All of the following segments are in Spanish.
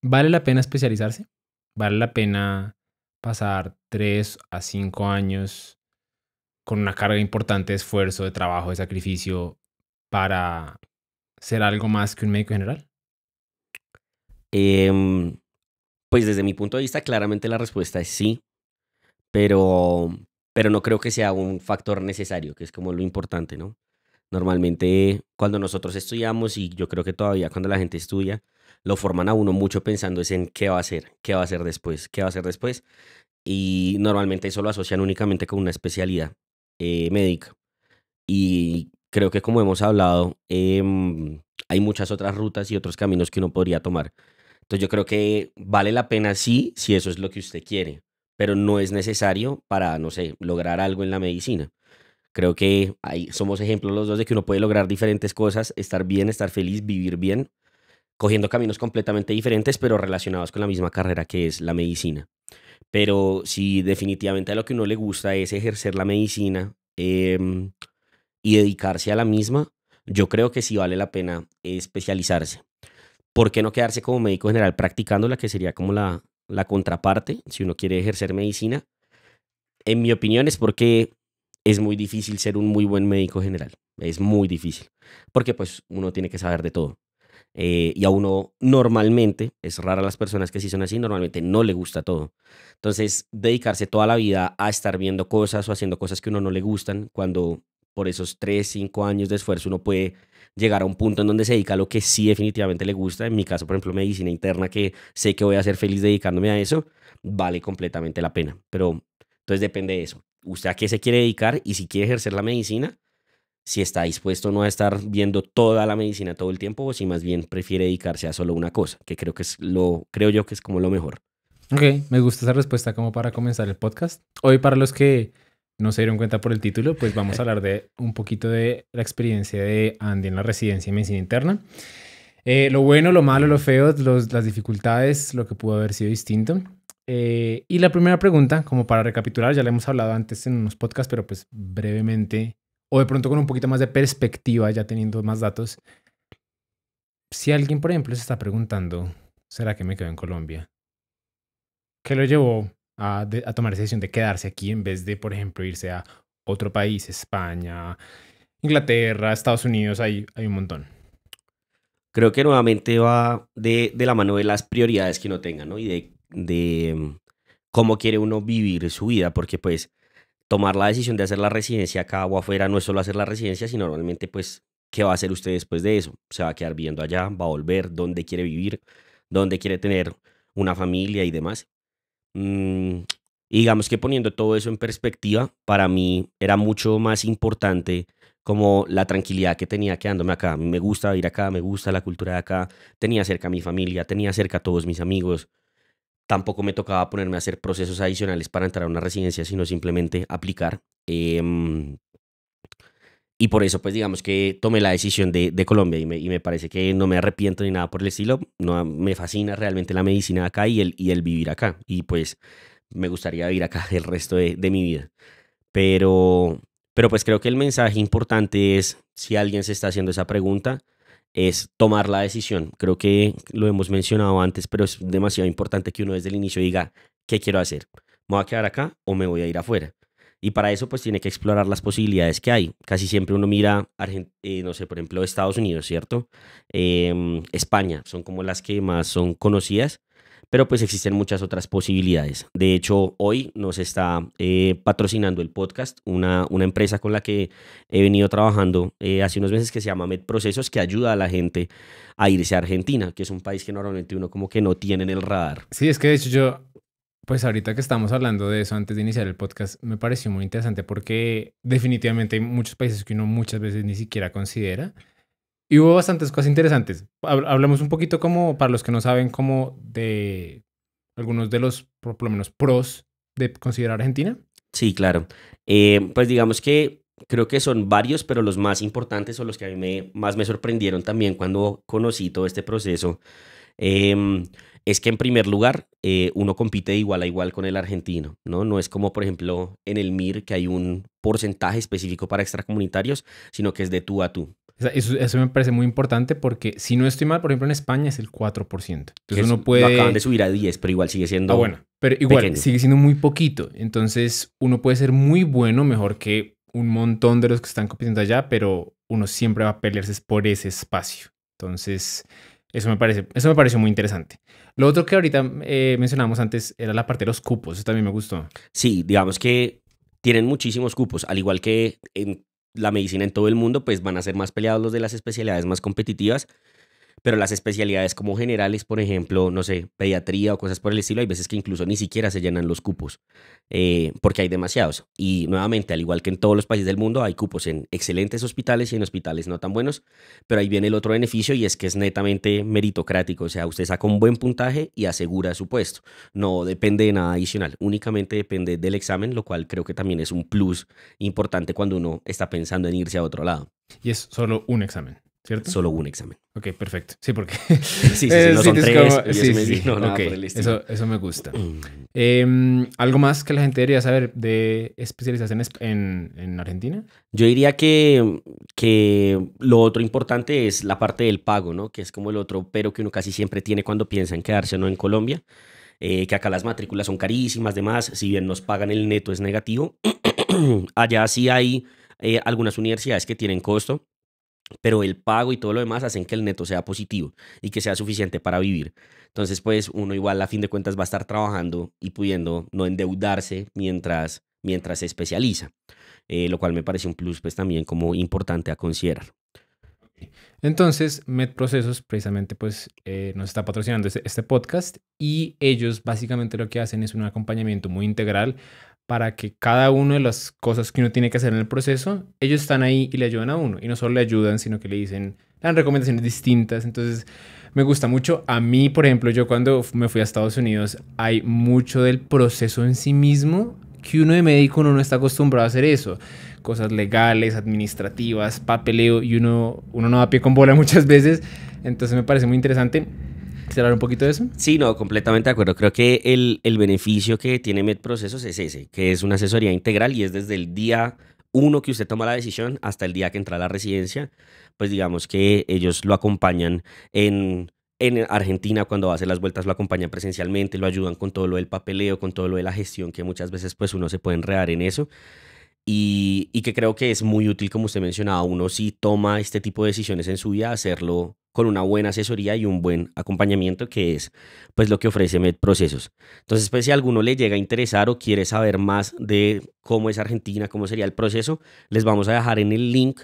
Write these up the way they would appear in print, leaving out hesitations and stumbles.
¿Vale la pena especializarse? ¿Vale la pena pasar 3 a 5 años con una carga importante de esfuerzo, de trabajo, de sacrificio para ser algo más que un médico general? Em, pues desde mi punto de vista, claramente la respuesta es sí, pero, pero no creo que sea un factor necesario, que es como lo importante, ¿no? Normalmente cuando nosotros estudiamos, y yo creo que todavía cuando la gente estudia, lo forman a uno mucho pensando es en qué va a hacer, qué va a hacer después, qué va a hacer después, y normalmente eso lo asocian únicamente con una especialidad médica. Y creo que como hemos hablado, hay muchas otras rutas y otros caminos que uno podría tomar. Entonces yo creo que vale la pena sí, si eso es lo que usted quiere, pero no es necesario para, no sé, lograr algo en la medicina. Creo que ahí somos ejemplos los dos de que uno puede lograr diferentes cosas, estar bien, estar feliz, vivir bien, cogiendo caminos completamente diferentes, pero relacionados con la misma carrera que es la medicina. Pero si definitivamente a lo que uno le gusta es ejercer la medicina y dedicarse a la misma, yo creo que sí vale la pena especializarse. ¿Por qué no quedarse como médico general practicándola, que sería como la contraparte, si uno quiere ejercer medicina? En mi opinión es porque es muy difícil ser un muy buen médico general. Es muy difícil. Porque pues uno tiene que saber de todo. Y a uno normalmente, es rara las personas que sí son así, normalmente no le gusta todo. Entonces, dedicarse toda la vida a estar viendo cosas o haciendo cosas que a uno no le gustan, cuando por esos 3 5 años de esfuerzo uno puede llegar a un punto en donde se dedica a lo que sí definitivamente le gusta. En mi caso, por ejemplo, medicina interna, que sé que voy a ser feliz dedicándome a eso, vale completamente la pena. Pero entonces depende de eso. ¿Usted a qué se quiere dedicar? Y si quiere ejercer la medicina, si está dispuesto no a estar viendo toda la medicina todo el tiempo o si más bien prefiere dedicarse a solo una cosa, que creo yo que es como lo mejor. Ok, me gusta esa respuesta como para comenzar el podcast. Hoy, para los que no se dieron cuenta por el título, pues vamos a hablar de un poquito de la experiencia de Andy en la residencia en medicina interna. Lo bueno, lo malo, lo feo, las dificultades, lo que pudo haber sido distinto. Y la primera pregunta, como para recapitular, ya la hemos hablado antes en unos podcasts, pero pues brevemente, o de pronto con un poquito más de perspectiva, ya teniendo más datos. Si alguien, por ejemplo, se está preguntando, ¿será que me quedo en Colombia? ¿Qué lo llevó a tomar esa decisión de quedarse aquí en vez de, por ejemplo, irse a otro país, España, Inglaterra, Estados Unidos? Hay un montón. Creo que nuevamente va de la mano de las prioridades que uno tenga, ¿no? Y de cómo quiere uno vivir su vida, porque pues tomar la decisión de hacer la residencia acá o afuera no es solo hacer la residencia, sino normalmente pues, ¿qué va a hacer usted después de eso? ¿Se va a quedar viviendo allá? ¿Va a volver? ¿Dónde quiere vivir? ¿Dónde quiere tener una familia y demás? Mm, y digamos que poniendo todo eso en perspectiva, para mí era mucho más importante como la tranquilidad que tenía quedándome acá. Me gusta ir acá, me gusta la cultura de acá, tenía cerca a mi familia, tenía cerca a todos mis amigos. Tampoco me tocaba ponerme a hacer procesos adicionales para entrar a una residencia, sino simplemente aplicar. Y por eso, pues digamos que tomé la decisión de Colombia y me parece que no me arrepiento ni nada por el estilo. No, me fascina realmente la medicina acá y el vivir acá. Y pues me gustaría vivir acá el resto de mi vida. Pero, pero pues creo que el mensaje importante es, si alguien se está haciendo esa pregunta, es tomar la decisión. Creo que lo hemos mencionado antes, pero es demasiado importante que uno desde el inicio diga, ¿qué quiero hacer? ¿Me voy a quedar acá o me voy a ir afuera? Y para eso pues tiene que explorar las posibilidades que hay. Casi siempre uno mira, no sé, por ejemplo, Estados Unidos, ¿cierto? España, son como las que más son conocidas, pero pues existen muchas otras posibilidades. De hecho, hoy nos está patrocinando el podcast una empresa con la que he venido trabajando hace unos meses que se llama MedProcesos, que ayuda a la gente a irse a Argentina, que es un país que normalmente uno como que no tiene en el radar. Sí, es que de hecho yo, pues ahorita que estamos hablando de eso antes de iniciar el podcast, me pareció muy interesante porque definitivamente hay muchos países que uno muchas veces ni siquiera considera. Y hubo bastantes cosas interesantes. Hablamos un poquito como, para los que no saben, como de algunos de los, por lo menos, pros de considerar Argentina. Sí, claro. Pues digamos que creo que son varios, pero los más importantes o los que a mí más me sorprendieron también cuando conocí todo este proceso, em, es que en primer lugar uno compite de igual a igual con el argentino, ¿no? No es como, por ejemplo, en el MIR que hay un porcentaje específico para extracomunitarios, sino que es de tú a tú. Eso me parece muy importante porque si no estoy mal, por ejemplo, en España es el 4%. Entonces uno Lo acaban puede... de subir a 10, pero igual sigue siendo bueno, pero igual pequeño. sigue siendo muy poquito. Entonces uno puede ser muy bueno, mejor que un montón de los que están compitiendo allá, pero uno siempre va a pelearse por ese espacio. Entonces eso me pareció muy interesante. Lo otro que ahorita mencionamos antes era la parte de los cupos. Eso también me gustó. Sí, digamos que tienen muchísimos cupos, al igual que en la medicina en todo el mundo, pues van a ser más peleados los de las especialidades más competitivas. Pero las especialidades como generales, por ejemplo, no sé, pediatría o cosas por el estilo, hay veces que incluso ni siquiera se llenan los cupos, porque hay demasiados. Y nuevamente, al igual que en todos los países del mundo, hay cupos en excelentes hospitales y en hospitales no tan buenos, pero ahí viene el otro beneficio y es que es netamente meritocrático, o sea, usted saca un buen puntaje y asegura su puesto. No depende de nada adicional, únicamente depende del examen, lo cual creo que también es un plus importante cuando uno está pensando en irse a otro lado. Y es solo un examen, ¿cierto? Solo un examen. Ok, perfecto. Sí, porque... Sí, no son tres. Nada por el estilo. Eso me gusta. ¿Algo más que la gente debería saber de especializarse en Argentina? Yo diría que lo otro importante es la parte del pago, ¿no? Que es como el otro pero que uno casi siempre tiene cuando piensa en quedarse o no en Colombia. Que acá las matrículas son carísimas, demás. Si bien nos pagan el neto es negativo. Allá sí hay algunas universidades que tienen costo, pero el pago y todo lo demás hacen que el neto sea positivo y que sea suficiente para vivir. Entonces, pues uno igual a fin de cuentas va a estar trabajando y pudiendo no endeudarse mientras se especializa, lo cual me parece un plus pues también como importante a considerar. Entonces, MedProcesos precisamente pues nos está patrocinando este podcast y ellos básicamente lo que hacen es un acompañamiento muy integral para que cada una de las cosas que uno tiene que hacer en el proceso, ellos están ahí y le ayudan a uno. Y no solo le ayudan, sino que le dan recomendaciones distintas. Entonces, me gusta mucho. A mí, por ejemplo, yo cuando me fui a Estados Unidos, hay mucho del proceso en sí mismo que uno de médico uno no está acostumbrado a hacer eso. Cosas legales, administrativas, papeleo, y uno no da pie con bola muchas veces. Entonces, me parece muy interesante. ¿Quieres hablar un poquito de eso? Sí, no, completamente de acuerdo. Creo que el beneficio que tiene MedProcesos es ese, que es una asesoría integral y es desde el día uno que usted toma la decisión hasta el día que entra a la residencia. Pues digamos que ellos lo acompañan en Argentina cuando va a hacer las vueltas, lo acompañan presencialmente, lo ayudan con todo lo del papeleo, con todo lo de la gestión, que muchas veces pues uno se puede enredar en eso. Y que creo que es muy útil, como usted mencionaba, uno si toma este tipo de decisiones en su vida, hacerlo con una buena asesoría y un buen acompañamiento, que es pues lo que ofrece MedProcesos. Entonces, pues si a alguno le llega a interesar o quiere saber más de cómo es Argentina, cómo sería el proceso, les vamos a dejar en el link,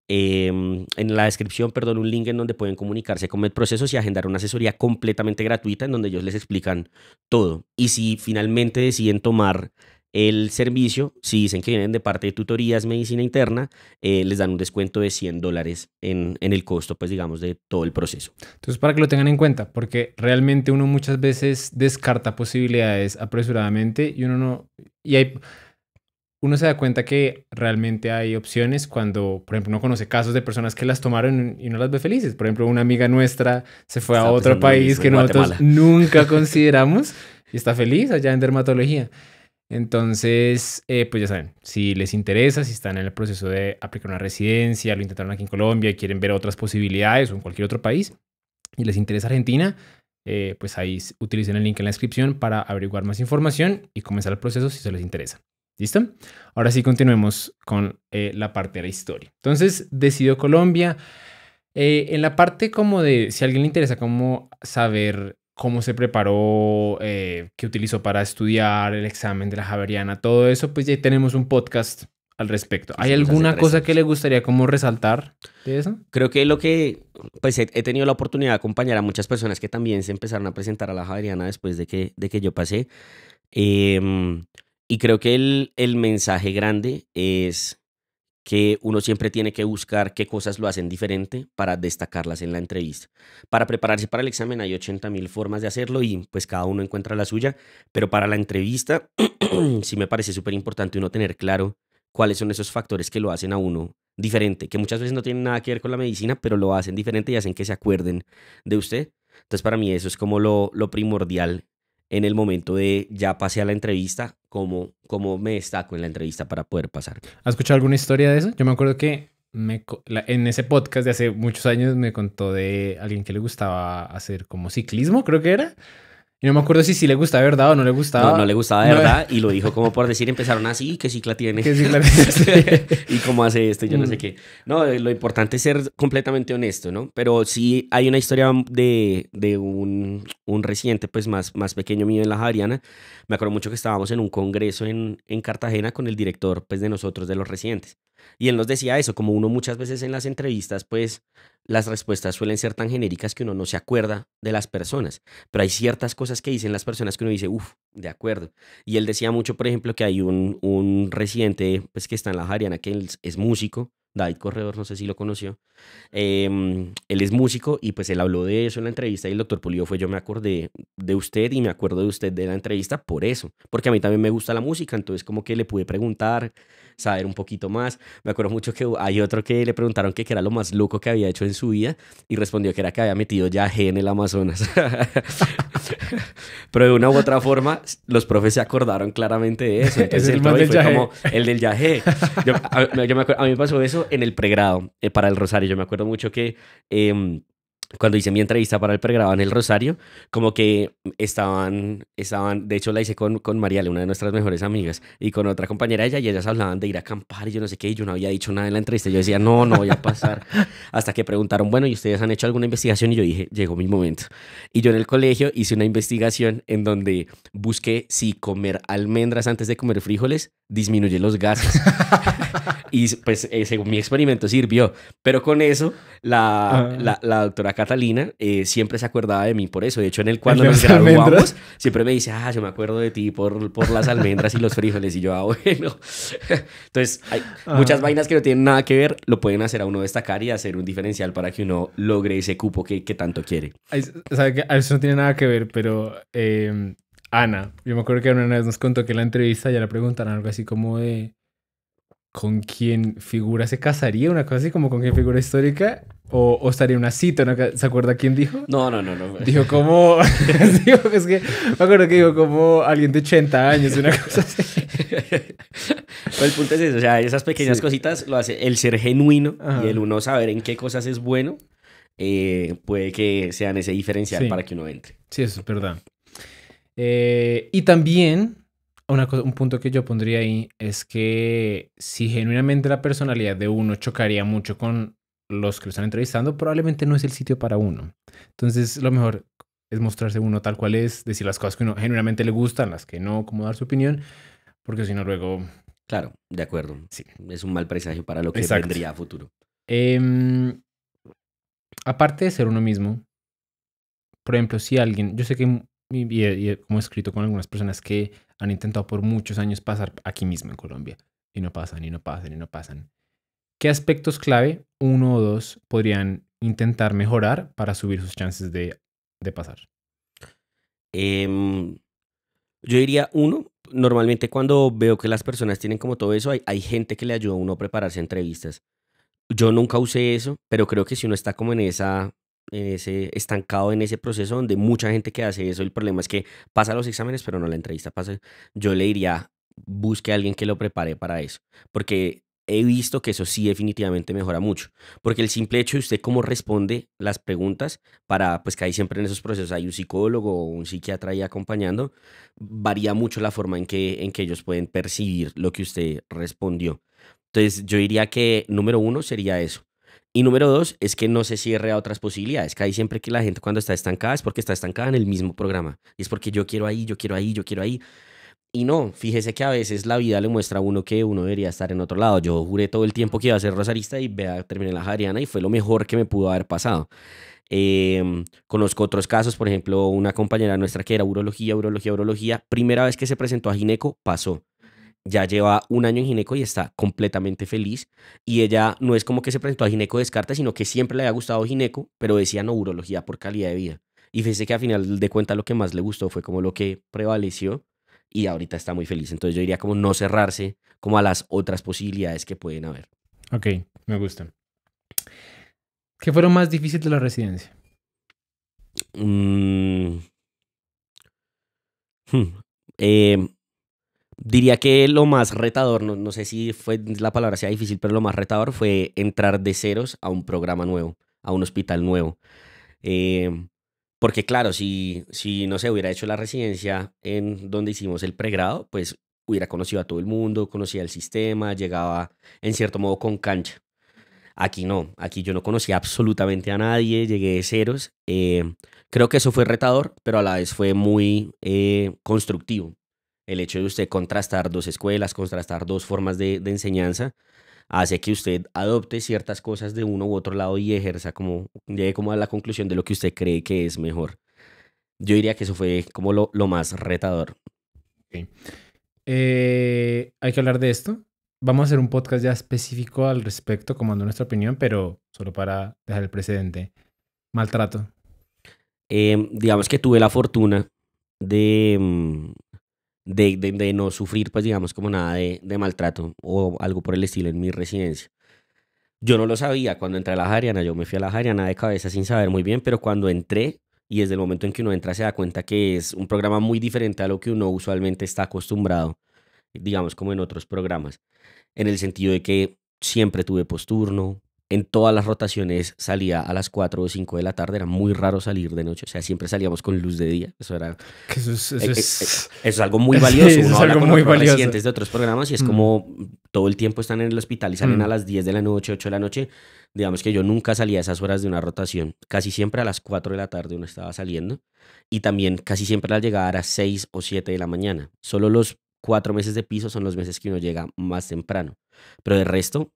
en la descripción, perdón, un link en donde pueden comunicarse con MedProcesos y agendar una asesoría completamente gratuita en donde ellos les explican todo. Y si finalmente deciden tomar el servicio, si dicen que vienen de parte de tutorías medicina interna, les dan un descuento de $100 en el costo, pues digamos, de todo el proceso. Entonces, para que lo tengan en cuenta, porque realmente uno muchas veces descarta posibilidades apresuradamente y uno no... Uno se da cuenta que realmente hay opciones cuando, por ejemplo, uno conoce casos de personas que las tomaron y no las ve felices. Por ejemplo, una amiga nuestra se fue a otro país que nosotros nunca consideramos y está feliz allá en dermatología. Entonces, pues ya saben, si les interesa, si están en el proceso de aplicar una residencia, lo intentaron aquí en Colombia y quieren ver otras posibilidades o en cualquier otro país y les interesa Argentina, pues ahí utilicen el link en la descripción para averiguar más información y comenzar el proceso si se les interesa. ¿Listo? Ahora sí continuemos con la parte de la historia. Entonces, decidió Colombia. En la parte como de, si a alguien le interesa como saber cómo se preparó, qué utilizó para estudiar, el examen de la Javeriana, todo eso, pues ya tenemos un podcast al respecto. ¿Hay alguna cosa que le gustaría como resaltar de eso? Creo que pues he tenido la oportunidad de acompañar a muchas personas que también se empezaron a presentar a la Javeriana después de que yo pasé. Y creo que el mensaje grande es que uno siempre tiene que buscar qué cosas lo hacen diferente para destacarlas en la entrevista. Para prepararse para el examen hay 80.000 formas de hacerlo y pues cada uno encuentra la suya, pero para la entrevista sí me parece súper importante uno tener claro cuáles son esos factores que lo hacen a uno diferente, que muchas veces no tienen nada que ver con la medicina, pero lo hacen diferente y hacen que se acuerden de usted. Entonces para mí eso es como lo primordial en el momento de ya pasé a la entrevista, cómo me destaco en la entrevista para poder pasar. ¿Has escuchado alguna historia de eso? Yo me acuerdo que en ese podcast de hace muchos años me contó de alguien que le gustaba hacer como ciclismo, creo que era. Y no me acuerdo si sí le gustaba de verdad o no le No, gustaba. no le gustaba de verdad y lo dijo como por decir, empezaron así, que cicla tiene. Que cicla tiene. Y cómo hace esto, y yo no sé qué. No, lo importante es ser completamente honesto, ¿no? Pero sí hay una historia de un residente pues más pequeño mío en la Javeriana. Me acuerdo mucho que estábamos en un congreso en Cartagena con el director pues de nosotros, de los residentes. Y él nos decía eso, como uno muchas veces en las entrevistas pues las respuestas suelen ser tan genéricas que uno no se acuerda de las personas. Pero hay ciertas cosas que dicen las personas que uno dice, uff, de acuerdo. Y él decía mucho, por ejemplo, que hay un residente pues, que está en la Javeriana, que él es músico, David Corredor, no sé si lo conoció. Él es músico y pues él habló de eso en la entrevista y el doctor Pulido fue, yo me acordé de usted y me acuerdo de usted de la entrevista por eso, porque a mí también me gusta la música, entonces como que le pude preguntar, saber un poquito más. Me acuerdo mucho que hay otro que le preguntaron que qué era lo más loco que había hecho en su vida y respondió que era que había metido yagé en el Amazonas. Pero de una u otra forma, los profes se acordaron claramente de eso. Entonces el profe fue como el del yagé. A mí me pasó eso en el pregrado para el Rosario. Yo me acuerdo mucho que cuando hice mi entrevista para el pregrado en el Rosario, como que de hecho la hice con Mariale, una de nuestras mejores amigas, y con otra compañera de ella, y ellas hablaban de ir a acampar y yo no sé qué, y yo no había dicho nada en la entrevista. Yo decía, no voy a pasar. Hasta que preguntaron, bueno, ¿y ustedes han hecho alguna investigación? Y yo dije, llegó mi momento. Y yo en el colegio hice una investigación en donde busqué si comer almendras antes de comer frijoles disminuye los gases. Y pues según mi experimento sirvió. Pero con eso, la doctora Catalina siempre se acordaba de mí por eso. De hecho, cuando nos graduamos, siempre me dice, yo me acuerdo de ti por las almendras y los frijoles. Y yo, bueno. Entonces, hay muchas vainas que no tienen nada que ver, lo pueden hacer a uno destacar y hacer un diferencial para que uno logre ese cupo que tanto quiere. ¿Sabe que eso no tiene nada que ver, pero Ana, yo me acuerdo que una vez nos contó que en la entrevista ya le preguntaron algo así como de ¿con quién figura se casaría? Una cosa así como ¿con quién figura histórica? ¿O estaría una cita? ¿Se acuerda quién dijo? No. Dijo como... es que me acuerdo que dijo como alguien de 80 años, una cosa así. Pero el punto es eso, o sea, esas pequeñas cositas lo hace el ser genuino. Ajá. Y el uno saber en qué cosas es bueno, puede que sean ese diferencial para que uno entre. Sí, eso es verdad. Y también... un punto que yo pondría ahí es que si genuinamente la personalidad de uno chocaría mucho con los que lo están entrevistando, probablemente no es el sitio para uno. Entonces, lo mejor es mostrarse uno tal cual es, decir las cosas que uno genuinamente le gustan, las que no, como dar su opinión, porque si no luego... Claro, de acuerdo. Sí. Es un mal presagio para lo que vendría a futuro. Aparte de ser uno mismo, por ejemplo, si alguien... Yo sé que y como he escrito con algunas personas que han intentado por muchos años pasar aquí mismo en Colombia y no pasan. ¿Qué aspectos clave, 1 o 2, podrían intentar mejorar para subir sus chances de pasar? Yo diría 1, normalmente cuando veo que las personas tienen como todo eso, hay gente que le ayuda a uno a prepararse a entrevistas. Yo nunca usé eso, pero creo que si uno está como en ese estancado en ese proceso donde mucha gente que hace eso, el problema es que pasa los exámenes pero no la entrevista pasa, yo le diría busque a alguien que lo prepare para eso, porque he visto que eso sí definitivamente mejora mucho, porque el simple hecho de usted cómo responde las preguntas para, pues que ahí siempre en esos procesos hay un psicólogo o un psiquiatra ahí acompañando, varía mucho la forma en que ellos pueden percibir lo que usted respondió. Entonces yo diría que número 1 sería eso. Y número 2 es que no se cierre a otras posibilidades, que hay siempre que la gente cuando está estancada es porque está estancada en el mismo programa. Y es porque yo quiero ahí. Y no, fíjese que a veces la vida le muestra a uno que uno debería estar en otro lado. Yo juré todo el tiempo que iba a ser rosarista y vea, terminé en la Javeriana y fue lo mejor que me pudo haber pasado. Conozco otros casos, por ejemplo, una compañera nuestra que era urología. Primera vez que se presentó a gineco, pasó. Ya lleva 1 año en gineco y está completamente feliz. Y ella no es como que se presentó a gineco de descarte, sino que siempre le había gustado gineco, pero decía no, urología por calidad de vida. Y fíjese que al final de cuentas lo que más le gustó fue como lo que prevaleció y ahorita está muy feliz. Entonces yo diría como no cerrarse como a las otras posibilidades que pueden haber. Ok, me gusta. ¿Qué fue lo más difícil de la residencia? Diría que lo más retador, no sé si fue la palabra sea difícil, pero lo más retador fue entrar de ceros a un programa nuevo, a un hospital nuevo. Eh, Porque claro, si no sé, hubiera hecho la residencia en donde hicimos el pregrado, pues hubiera conocido a todo el mundo, conocía el sistema, llegaba en cierto modo con cancha. Aquí no, aquí yo no conocía absolutamente a nadie, llegué de ceros. Creo que eso fue retador, pero a la vez fue muy constructivo. El hecho de usted contrastar dos escuelas, contrastar dos formas de enseñanza, hace que usted adopte ciertas cosas de uno u otro lado y ejerza como, llegue como a la conclusión de lo que usted cree que es mejor. Yo diría que eso fue como lo más retador. Ok. Hay que hablar de esto. Vamos a hacer un podcast ya específico al respecto, como dando nuestra opinión, pero solo para dejar el precedente. Maltrato. Digamos que tuve la fortuna de, de no sufrir, pues digamos, como nada de maltrato o algo por el estilo en mi residencia. Yo no lo sabía cuando entré a la Javeriana, yo me fui a la Javeriana de cabeza sin saber muy bien, pero cuando entré, y desde el momento en que uno entra se da cuenta que es un programa muy diferente a lo que uno usualmente está acostumbrado, digamos como en otros programas, en el sentido de que siempre tuve posturno, en todas las rotaciones salía a las 4 o 5 de la tarde, era muy raro salir de noche, o sea, siempre salíamos con luz de día, eso era Que eso es algo muy sí, valioso. eso Uno es habla algo con muy otros valioso. residentes de otros programas y es Mm, como todo el tiempo están en el hospital y salen a mm. las 10 de la noche, 8 de la noche. Digamos que yo nunca salía a esas horas de una rotación. Casi siempre a las 4 de la tarde uno estaba saliendo. Y también casi siempre la llegada era 6 o 7 de la mañana. Solo los 4 meses de piso son los meses que uno llega más temprano. Pero de resto,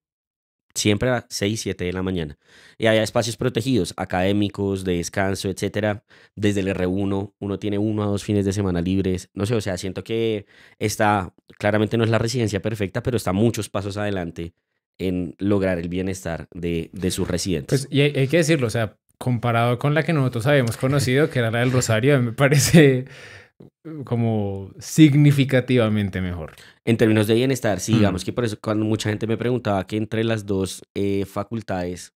siempre a 6 7 de la mañana. Y hay espacios protegidos, académicos, de descanso, etcétera. Desde el R1, uno tiene 1 a 2 fines de semana libres. No sé, o sea, siento que está, claramente no es la residencia perfecta, pero está muchos pasos adelante en lograr el bienestar de sus residentes. Pues, y hay que decirlo, o sea, comparado con la que nosotros habíamos conocido, que era la del Rosario, me parece como significativamente mejor. En términos de bienestar, sí, Mm. digamos que por eso cuando mucha gente me preguntaba que entre las dos facultades,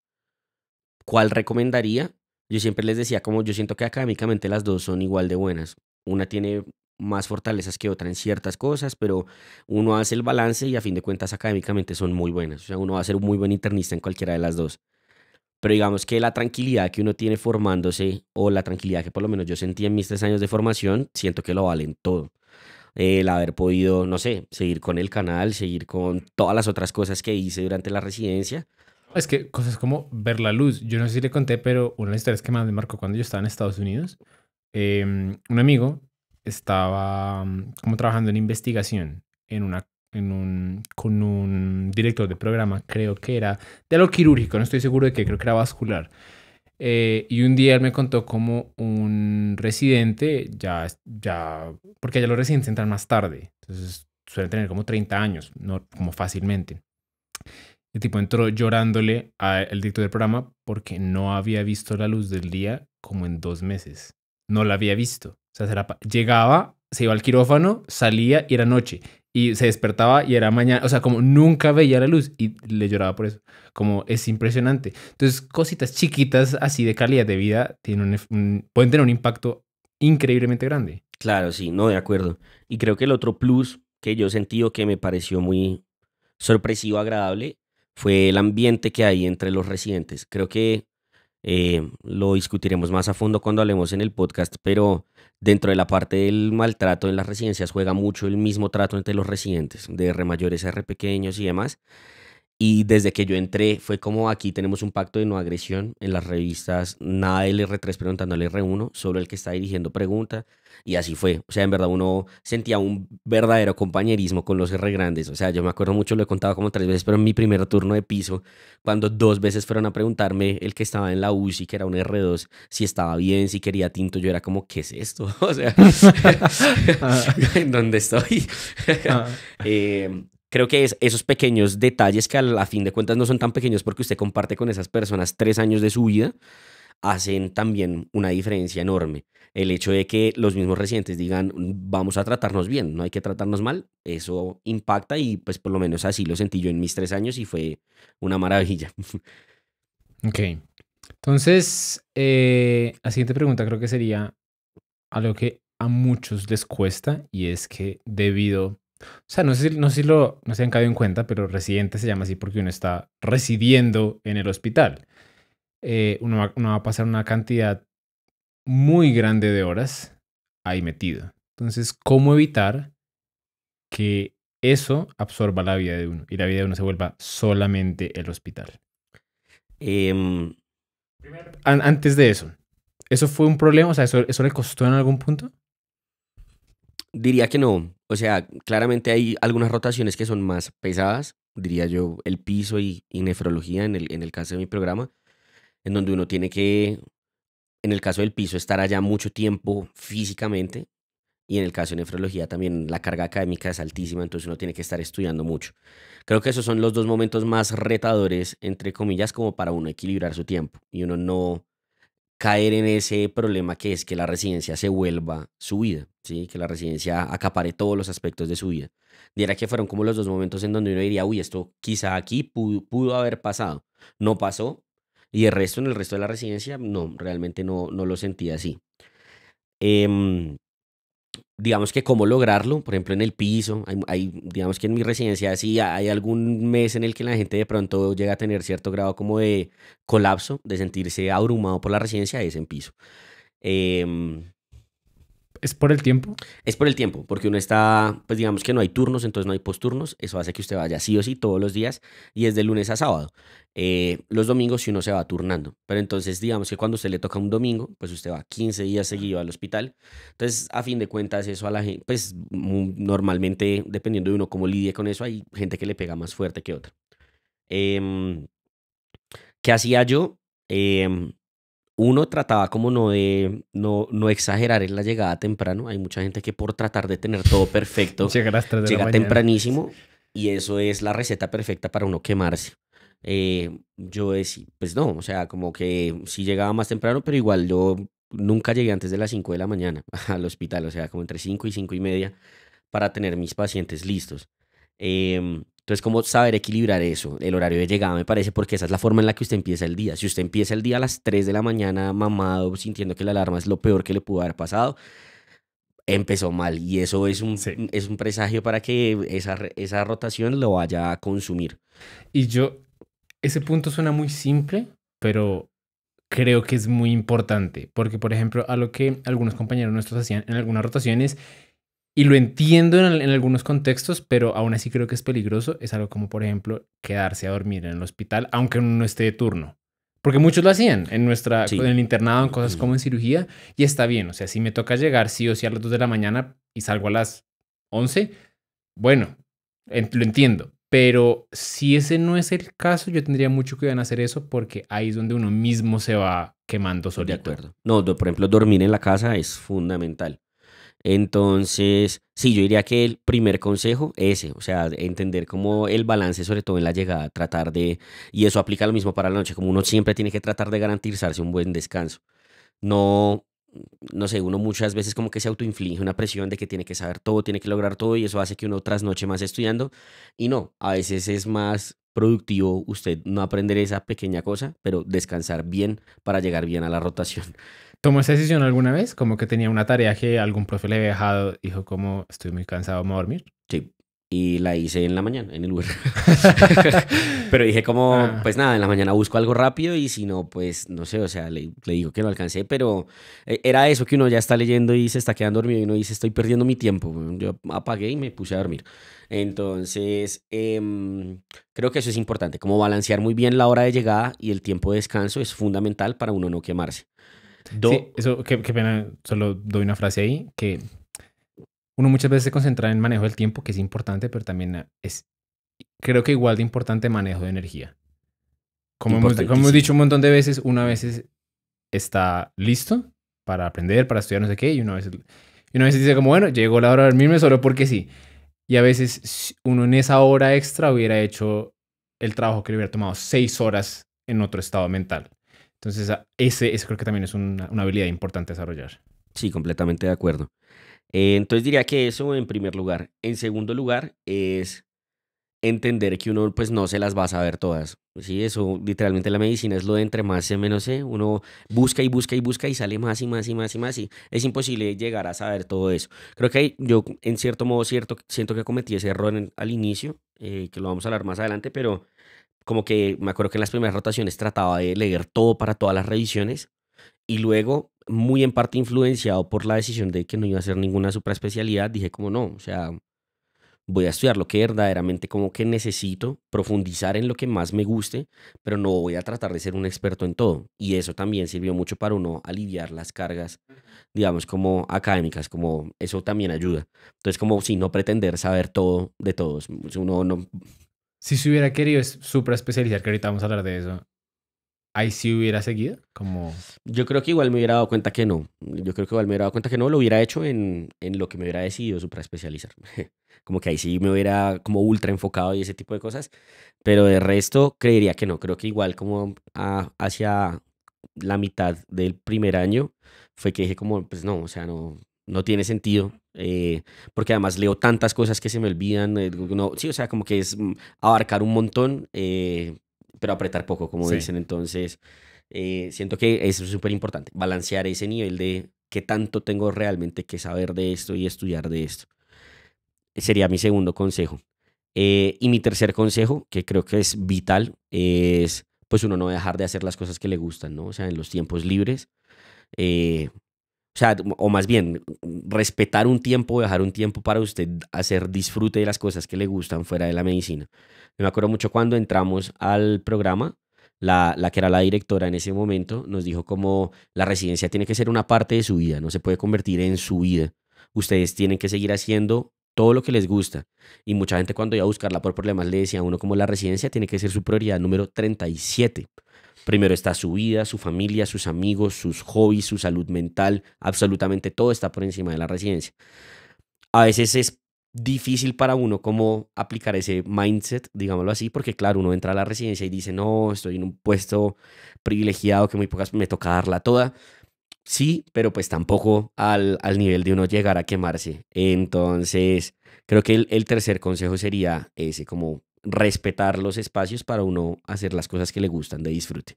¿cuál recomendaría? Yo siempre les decía como yo siento que académicamente las dos son igual de buenas. Una tiene más fortalezas que otra en ciertas cosas, pero uno hace el balance y a fin de cuentas académicamente son muy buenas. O sea, uno va a ser un muy buen internista en cualquiera de las dos. Pero digamos que la tranquilidad que uno tiene formándose o la tranquilidad que por lo menos yo sentí en mis 3 años de formación, siento que lo valen todo. El haber podido, no sé, seguir con el canal, seguir con todas las otras cosas que hice durante la residencia. Es que cosas como ver la luz. Yo no sé si le conté, pero una de las historias que más me marcó cuando yo estaba en Estados Unidos, un amigo estaba como trabajando en investigación con un director de programa, creo que era de algo quirúrgico, no estoy seguro de qué, creo que era vascular. Y un día él me contó como un residente, porque allá los residentes entran más tarde, entonces suelen tener como 30 años, no como fácilmente. El tipo entró llorándole al director del programa porque no había visto la luz del día como en 2 meses. No la había visto. O sea, llegaba, se iba al quirófano, salía y era noche. Y se despertaba y era mañana. O sea, como nunca veía la luz y le lloraba por eso. Como es impresionante. Entonces, cositas chiquitas así de calidad de vida pueden tener un impacto increíblemente grande. Claro, sí, no, de acuerdo. Y creo que el otro plus que yo sentí o que me pareció muy sorpresivo, agradable, fue el ambiente que hay entre los residentes. Creo que lo discutiremos más a fondo cuando hablemos en el podcast, pero dentro de la parte del maltrato en las residencias juega mucho el mismo trato entre los residentes, de R mayores a R pequeños y demás. Y desde que yo entré fue como aquí tenemos un pacto de no agresión en las revistas, nada del R3 preguntando al R1, solo el que está dirigiendo pregunta. Y así fue. O sea, en verdad uno sentía un verdadero compañerismo con los R grandes. O sea, yo me acuerdo mucho, lo he contado como 3 veces, pero en mi primer turno de piso, cuando 2 veces fueron a preguntarme el que estaba en la UCI, que era un R2, si estaba bien, si quería tinto, yo era como, ¿qué es esto? O sea, Ah, ¿en dónde estoy? ah. Creo que es esos pequeños detalles que a la fin de cuentas no son tan pequeños porque usted comparte con esas personas 3 años de su vida, hacen también una diferencia enorme. El hecho de que los mismos residentes digan, vamos a tratarnos bien, no hay que tratarnos mal, eso impacta y pues por lo menos así lo sentí yo en mis 3 años y fue una maravilla. Ok. Entonces, la siguiente pregunta creo que sería algo que a muchos les cuesta y es que debido O sea, no se han caído en cuenta, pero residente se llama así porque uno está residiendo en el hospital. Uno va a pasar una cantidad muy grande de horas ahí metido. Entonces, ¿cómo evitar que eso absorba la vida de uno y la vida de uno se vuelva solamente el hospital? Em, Antes de eso, ¿eso fue un problema? O sea, ¿eso le costó en algún punto? Diría que no. O sea, claramente hay algunas rotaciones que son más pesadas, diría yo, el piso y nefrología en el caso de mi programa, en donde uno tiene que, en el caso del piso, estar allá mucho tiempo físicamente. Y en el caso de nefrología también la carga académica es altísima, entonces uno tiene que estar estudiando mucho. Creo que esos son los dos momentos más retadores, entre comillas, como para uno equilibrar su tiempo y uno no caer en ese problema que es que la residencia se vuelva su vida, ¿sí? Que la residencia acapare todos los aspectos de su vida. Diría que fueron como los dos momentos en donde uno diría, uy, esto quizá aquí pudo haber pasado. No pasó y el resto, en el resto de la residencia, no, realmente no lo sentía así. Em, digamos que cómo lograrlo, por ejemplo, en el piso, digamos que en mi residencia sí hay algún mes en el que la gente de pronto llega a tener cierto grado como de colapso, de sentirse abrumado por la residencia, es en piso. Em, ¿Es por el tiempo? es por el tiempo, porque uno está, pues digamos que no hay turnos, entonces no hay posturnos. Eso hace que usted vaya sí o sí todos los días y es de lunes a sábado. Los domingos si uno se va turnando, pero entonces digamos que cuando usted le toca un domingo, pues usted va 15 días seguido al hospital. Entonces, a fin de cuentas, eso a la gente, pues normalmente, dependiendo de uno cómo lidie con eso, hay gente que le pega más fuerte que otra. Em, ¿Qué hacía yo? Em, Uno trataba como no exagerar en la llegada temprano. Hay mucha gente que por tratar de tener todo perfecto Llega a las 3 de la llega mañana. tempranísimo y eso es la receta perfecta para uno quemarse. Yo decía, pues no, o sea, como que sí llegaba más temprano, pero igual yo nunca llegué antes de las 5 de la mañana al hospital, o sea, como entre 5 y 5 y media para tener mis pacientes listos. Entonces, ¿cómo saber equilibrar eso? El horario de llegada me parece porque esa es la forma en la que usted empieza el día. Si usted empieza el día a las 3 de la mañana mamado, sintiendo que la alarma es lo peor que le pudo haber pasado, empezó mal y eso Sí. es un presagio para que esa rotación lo vaya a consumir. Y ese punto suena muy simple, pero creo que es muy importante, porque por ejemplo, a lo que algunos compañeros nuestros hacían en algunas rotaciones, y lo entiendo en algunos contextos, pero aún así creo que es peligroso, es algo como por ejemplo quedarse a dormir en el hospital, aunque uno no esté de turno. Porque muchos lo hacían en Sí. el internado, en cosas como en cirugía, y está bien. O sea, si me toca llegar sí o sí a las 2 de la mañana y salgo a las 11, bueno, lo entiendo. Pero si ese no es el caso, yo tendría mucho cuidado en hacer eso porque ahí es donde uno mismo se va quemando De solito. acuerdo. No, por ejemplo, dormir en la casa es fundamental. Entonces, sí, yo diría que el primer consejo, ese, o sea, entender como el balance, sobre todo en la llegada, tratar de, y eso aplica lo mismo para la noche, como uno siempre tiene que tratar de garantizarse un buen descanso. No, no sé, uno muchas veces como que se autoinflige una presión de que tiene que saber todo, tiene que lograr todo y eso hace que uno trasnoche más estudiando y no, a veces es más productivo usted no aprender esa pequeña cosa, pero descansar bien para llegar bien a la rotación. ¿Tomó esa decisión alguna vez? Como que tenía una tarea que algún profe le había dejado, dijo como estoy muy cansado, me voy a dormir. Sí, y la hice en la mañana, en el Uber. Pero dije como, Ah, pues nada, en la mañana busco algo rápido y si no, pues no sé, o sea, le digo que no alcancé, pero era eso que uno ya está leyendo y se está quedando dormido y uno dice, estoy perdiendo mi tiempo. Weón. Yo apagué y me puse a dormir. Entonces, creo que eso es importante, como balancear muy bien la hora de llegada y el tiempo de descanso es fundamental para uno no quemarse. sí, Do, eso, qué pena, solo doy una frase ahí, que uno muchas veces se concentra en manejo del tiempo, que es importante, pero también es, creo que igual de importante manejo de energía. Como hemos importantísimo. dicho un montón de veces, una vez está listo para aprender, para estudiar no sé qué, y una vez dice como, bueno, llegó la hora de dormirme solo porque sí. Y a veces uno en esa hora extra hubiera hecho el trabajo que le hubiera tomado 6 horas en otro estado mental. Entonces, ese creo que también es una habilidad importante desarrollar. Sí, completamente de acuerdo. Entonces diría que eso en primer lugar. En segundo lugar es entender que uno pues no se las va a saber todas. Sí, eso literalmente la medicina es lo de entre más sé, menos sé. Uno busca y busca y busca y sale más y más y más y más y es imposible llegar a saber todo eso. Creo que yo en cierto modo siento que cometí ese error al inicio, que lo vamos a hablar más adelante, pero como que me acuerdo que en las primeras rotaciones trataba de leer todo para todas las revisiones y luego, muy en parte influenciado por la decisión de que no iba a hacer ninguna supraespecialidad, dije como no, o sea, voy a estudiar lo que verdaderamente como que necesito, profundizar en lo que más me guste, pero no voy a tratar de ser un experto en todo. Y eso también sirvió mucho para uno aliviar las cargas, digamos, como académicas, como eso también ayuda. Entonces, como si no pretender saber todo de todos. Si uno no, Si se hubiera querido súper especializar, que ahorita vamos a hablar de eso, ahí sí hubiera seguido, como... yo creo que igual me hubiera dado cuenta que no. Yo creo que igual me hubiera dado cuenta que no, lo hubiera hecho en lo que me hubiera decidido especializar. Como que ahí sí me hubiera como ultra enfocado y ese tipo de cosas. Pero de resto, creería que no. Creo que igual como hacia la mitad del primer año fue que dije como, pues no, o sea, no, no tiene sentido. Porque además leo tantas cosas que se me olvidan. No, sí, o sea, como que es abarcar un montón, pero apretar poco, como Sí. dicen. Entonces, siento que eso es súper importante. Balancear ese nivel de qué tanto tengo realmente que saber de esto y estudiar de esto. Sería mi segundo consejo. Y mi tercer consejo, que creo que es vital, es pues uno no dejar de hacer las cosas que le gustan, ¿no? O sea, en los tiempos libres. O sea, o más bien, respetar un tiempo, dejar un tiempo para usted hacer disfrute de las cosas que le gustan fuera de la medicina. Me acuerdo mucho cuando entramos al programa, la que era la directora en ese momento nos dijo como la residencia tiene que ser una parte de su vida, no se puede convertir en su vida. Ustedes tienen que seguir haciendo todo lo que les gusta. Y mucha gente cuando iba a buscarla por problemas le decía a uno como la residencia tiene que ser su prioridad número 37. Primero está su vida, su familia, sus amigos, sus hobbies, su salud mental, absolutamente todo está por encima de la residencia. A veces es difícil para uno como aplicar ese mindset, digámoslo así, porque claro, uno entra a la residencia y dice, no, estoy en un puesto privilegiado que muy pocas me toca darla toda. Sí, pero pues tampoco al nivel de uno llegar a quemarse. Entonces, creo que el tercer consejo sería ese, como respetar los espacios para uno hacer las cosas que le gustan de disfrute.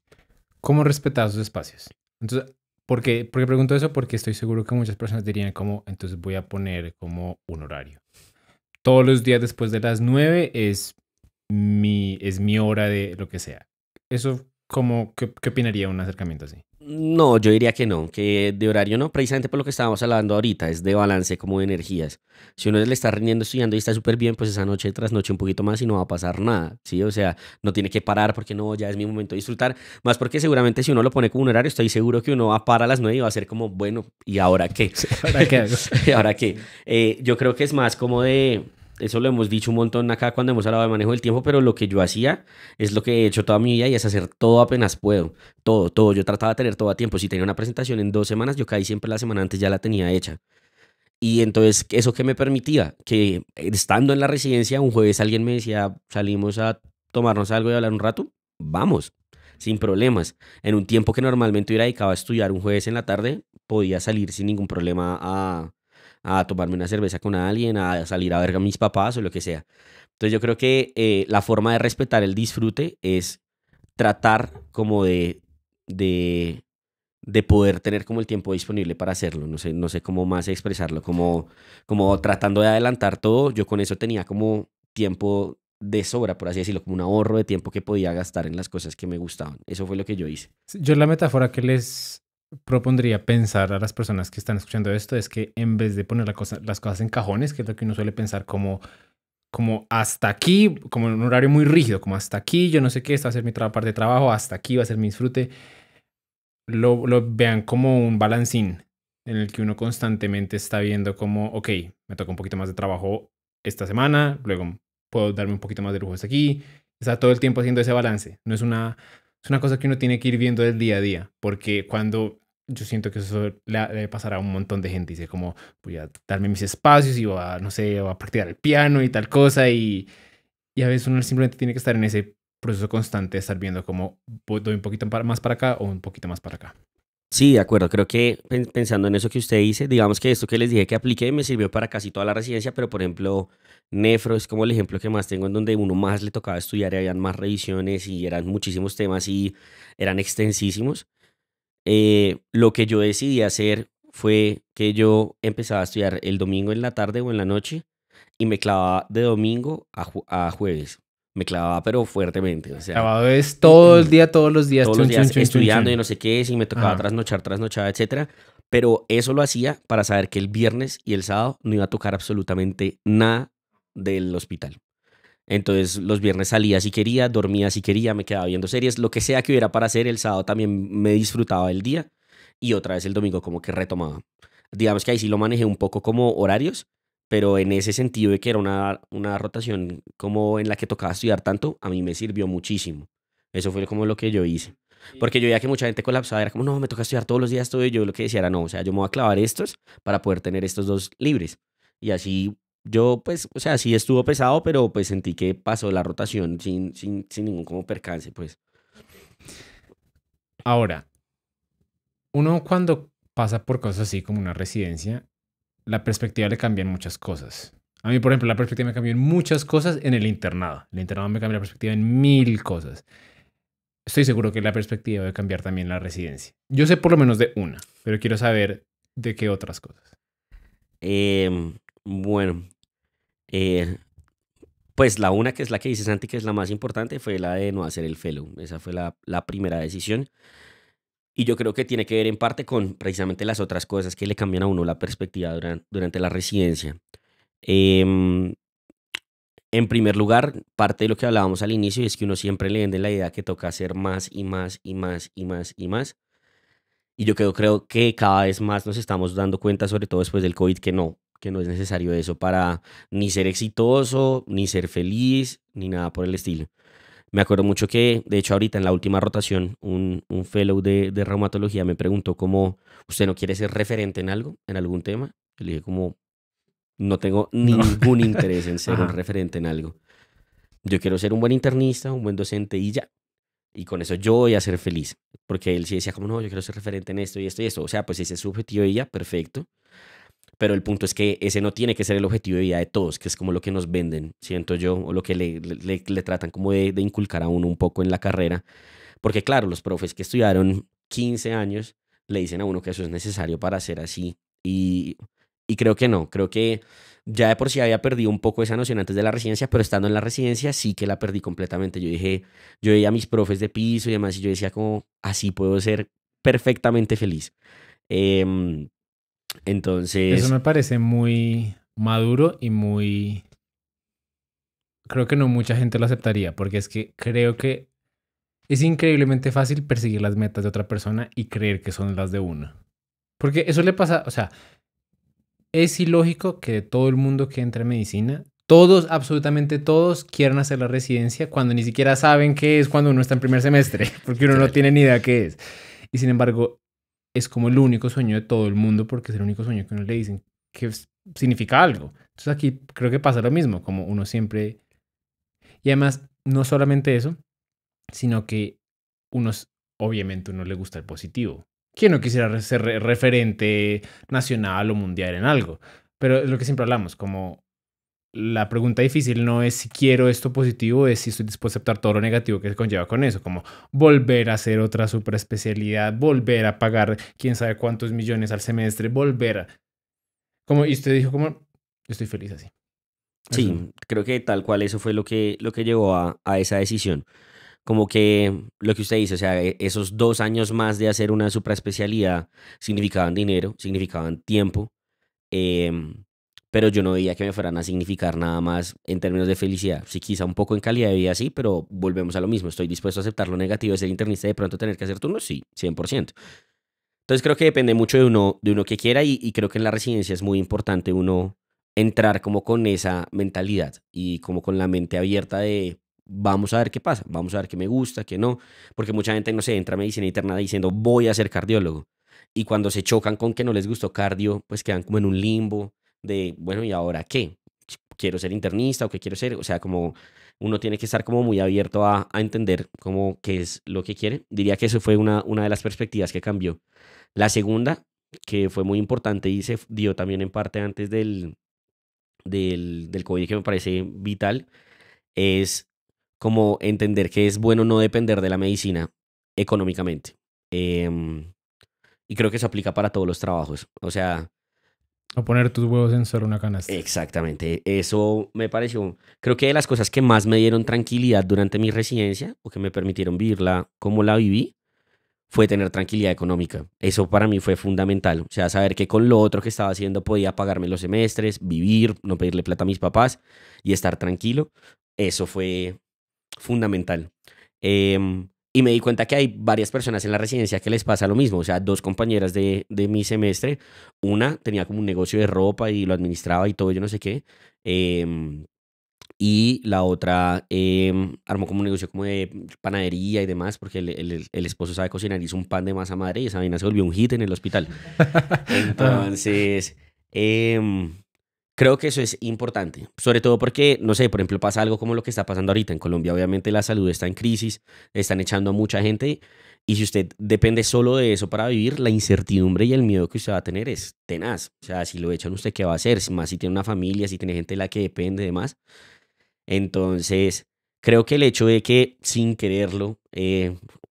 ¿Cómo respetar sus espacios? Entonces, ¿por qué pregunto eso? Porque estoy seguro que muchas personas dirían como, entonces voy a poner como un horario. Todos los días después de las 9 es mi hora de lo que sea. Eso, como, ¿qué opinaría un acercamiento así? No, yo diría que no, que de horario no, precisamente por lo que estábamos hablando ahorita, es de balance como de energías. Si uno le está rindiendo estudiando y está súper bien, pues esa noche tras noche un poquito más y no va a pasar nada, ¿sí? O sea, no tiene que parar porque no, ya es mi momento de disfrutar. Más porque seguramente si uno lo pone como un horario, estoy seguro que uno va a parar a las 9 y va a ser como, bueno, ¿y ahora qué? Sí, ¿ahora qué hago? ¿Y ahora qué? Yo creo que es más como de... Eso lo hemos dicho un montón acá cuando hemos hablado de manejo del tiempo, pero lo que yo hacía es lo que he hecho toda mi vida y es hacer todo apenas puedo. Todo, todo. Yo trataba de tener todo a tiempo. Si tenía una presentación en 2 semanas, yo caí siempre la semana antes ya la tenía hecha. Y entonces, ¿eso qué me permitía? Que estando en la residencia, un jueves alguien me decía, salimos a tomarnos algo y hablar un rato. Vamos, sin problemas. En un tiempo que normalmente hubiera dedicado a estudiar un jueves en la tarde, podía salir sin ningún problema a tomarme una cerveza con alguien, a salir a ver a mis papás o lo que sea. Entonces, yo creo que la forma de respetar el disfrute es tratar como de de poder tener como el tiempo disponible para hacerlo. No sé cómo más expresarlo, como tratando de adelantar todo, yo con eso tenía como tiempo de sobra, por así decirlo, como un ahorro de tiempo que podía gastar en las cosas que me gustaban. Eso fue lo que yo hice. Yo la metáfora que les propondría pensar a las personas que están escuchando esto es que en vez de poner las cosas en cajones, que es lo que uno suele pensar como hasta aquí, como en un horario muy rígido, como hasta aquí, yo no sé qué, esta va a ser mi parte de trabajo, hasta aquí va a ser mi disfrute, lo vean como un balancín en el que uno constantemente está viendo como, ok, me toca un poquito más de trabajo esta semana, luego puedo darme un poquito más de lujo hasta aquí. Está todo el tiempo haciendo ese balance. No es una cosa que uno tiene que ir viendo del día a día, porque cuando yo siento que eso le pasará a un montón de gente, dice como, voy a darme mis espacios y voy a, no sé, voy a practicar el piano y tal cosa, y a veces uno simplemente tiene que estar en ese proceso constante de estar viendo como doy un poquito más para acá o un poquito más para acá. Sí, de acuerdo. Creo que pensando en eso que usted dice, digamos que esto que les dije que apliqué me sirvió para casi toda la residencia, pero por ejemplo, Nefro es como el ejemplo que más tengo en donde uno más le tocaba estudiar y habían más revisiones y eran muchísimos temas y eran extensísimos. Lo que yo decidí hacer fue que yo empezaba a estudiar el domingo en la tarde o en la noche y me clavaba de domingo a jueves. Me clavaba pero fuertemente, o sea, Grabado es todo el día, todos los días, todos los chun, chun, días chun, chun, estudiando y chun. no sé qué, si me tocaba Ajá. trasnochar, trasnochaba, etcétera. Pero eso lo hacía para saber que el viernes y el sábado no iba a tocar absolutamente nada del hospital. Entonces los viernes salía si quería, dormía si quería, me quedaba viendo series, lo que sea que hubiera para hacer, el sábado también me disfrutaba el día y otra vez el domingo como que retomaba. Digamos que ahí sí lo manejé un poco como horarios, pero en ese sentido de que era una rotación como en la que tocaba estudiar tanto, a mí me sirvió muchísimo. Eso fue como lo que yo hice. Porque yo veía que mucha gente colapsaba, era como, no, me toca estudiar todos los días todo y yo lo que decía era, no, o sea, yo me voy a clavar estos para poder tener estos dos libres. Y así yo, pues, o sea, sí estuvo pesado, pero pues sentí que pasó la rotación sin ningún como percance, pues. Ahora, uno cuando pasa por cosas así como una residencia, la perspectiva le cambia en muchas cosas. A mí, por ejemplo, la perspectiva me cambió en muchas cosas en el internado. El internado me cambió la perspectiva en mil cosas. Estoy seguro que la perspectiva debe cambiar también la residencia. Yo sé por lo menos de una, pero quiero saber de qué otras cosas. Bueno, eh, pues la una que es la que dice Santi, que es la más importante, fue la de no hacer el fellow. Esa fue la primera decisión. Y yo creo que tiene que ver en parte con precisamente las otras cosas que le cambian a uno la perspectiva durante la residencia. Em, en primer lugar, parte de lo que hablábamos al inicio es que uno siempre le vende la idea que toca hacer más y más y más y más y más. Y yo creo que cada vez más nos estamos dando cuenta, sobre todo después del COVID, que no es necesario eso para ni ser exitoso, ni ser feliz, ni nada por el estilo. Me acuerdo mucho que, de hecho, ahorita en la última rotación, un fellow de reumatología me preguntó cómo, ¿usted no quiere ser referente en algo, en algún tema? Yo le dije como, no tengo No. ningún interés en ser un Ajá. referente en algo. Yo quiero ser un buen internista, un buen docente y ya. Y con eso yo voy a ser feliz. Porque él sí decía como, no, yo quiero ser referente en esto y esto y esto. O sea, pues ese es su objetivo de vida, perfecto. Pero el punto es que ese no tiene que ser el objetivo de vida de todos, que es como lo que nos venden, siento yo, o lo que le tratan como de inculcar a uno un poco en la carrera. Porque claro, los profes que estudiaron 15 años le dicen a uno que eso es necesario para ser así. Y creo que no, creo que ya de por sí había perdido un poco esa noción antes de la residencia, pero estando en la residencia sí que la perdí completamente. Yo dije, yo veía a mis profes de piso y demás y yo decía como, así puedo ser perfectamente feliz. Em, Eso entonces, me parece muy maduro y muy... Creo que no mucha gente lo aceptaría, porque es que creo que es increíblemente fácil perseguir las metas de otra persona y creer que son las de uno. Porque eso le pasa, o sea, es ilógico que todo el mundo que entra en medicina, todos, absolutamente todos, quieran hacer la residencia cuando ni siquiera saben qué es cuando uno está en primer semestre, porque uno no literal. tiene ni idea qué es. Y sin embargo, es como el único sueño de todo el mundo porque es el único sueño que uno le dicen que significa algo. Entonces aquí creo que pasa lo mismo, como uno siempre... Y además, no solamente eso, sino que obviamente uno le gusta el positivo. ¿Quién no quisiera ser referente nacional o mundial en algo? Pero es lo que siempre hablamos, como la pregunta difícil no es si quiero esto positivo, es si estoy dispuesto a aceptar todo lo negativo que se conlleva con eso, como volver a hacer otra super especialidad, volver a pagar quién sabe cuántos millones al semestre, volver a... Como, y usted dijo como, yo estoy feliz así. Eso. Sí, creo que tal cual eso fue lo que llevó a esa decisión. Como que lo que usted dice, o sea, esos 2 años más de hacer una supraespecialidad significaban dinero, significaban tiempo, em, pero yo no veía que me fueran a significar nada más en términos de felicidad. Sí, quizá un poco en calidad de vida, sí, pero volvemos a lo mismo. ¿Estoy dispuesto a aceptar lo negativo de ser internista y de pronto tener que hacer turnos? Sí, 100%. Entonces creo que depende mucho de uno que quiera y creo que en la residencia es muy importante uno entrar como con esa mentalidad y como con la mente abierta de vamos a ver qué pasa, vamos a ver qué me gusta, qué no, porque mucha gente, no sé, entra a medicina interna diciendo voy a ser cardiólogo y cuando se chocan con que no les gustó cardio, pues quedan como en un limbo de, bueno, ¿y ahora qué? quiero ser internista o qué quiero ser. O sea, como uno tiene que estar como muy abierto a entender como qué es lo que quiere. Diría que eso fue una de las perspectivas que cambió. La segunda, que fue muy importante y se dio también en parte antes del COVID, que me parece vital, es como entender que es bueno no depender de la medicina económicamente. Em, y creo que eso aplica para todos los trabajos. O sea, O poner tus huevos en solo una canasta. exactamente. Eso me pareció, creo que de las cosas que más me dieron tranquilidad durante mi residencia o que me permitieron vivirla como la viví, fue tener tranquilidad económica. Eso para mí fue fundamental. O sea, saber que con lo otro que estaba haciendo podía pagarme los semestres, vivir, no pedirle plata a mis papás y estar tranquilo. Eso fue fundamental. Y me di cuenta que hay varias personas en la residencia que les pasa lo mismo. O sea, dos compañeras de mi semestre, una tenía como un negocio de ropa y lo administraba y todo, yo no sé qué. Y la otra armó como un negocio como de panadería y demás, porque el esposo sabe cocinar, hizo un pan de masa madre y esa vaina se volvió un hit en el hospital. Entonces, creo que eso es importante, sobre todo porque, no sé, por ejemplo, pasa algo como lo que está pasando ahorita en Colombia. Obviamente la salud está en crisis, están echando a mucha gente y si usted depende solo de eso para vivir, la incertidumbre y el miedo que usted va a tener es tenaz. O sea, si lo echan, ¿usted qué va a hacer? Más si tiene una familia, si tiene gente de la que depende y demás. Entonces, creo que el hecho de que sin quererlo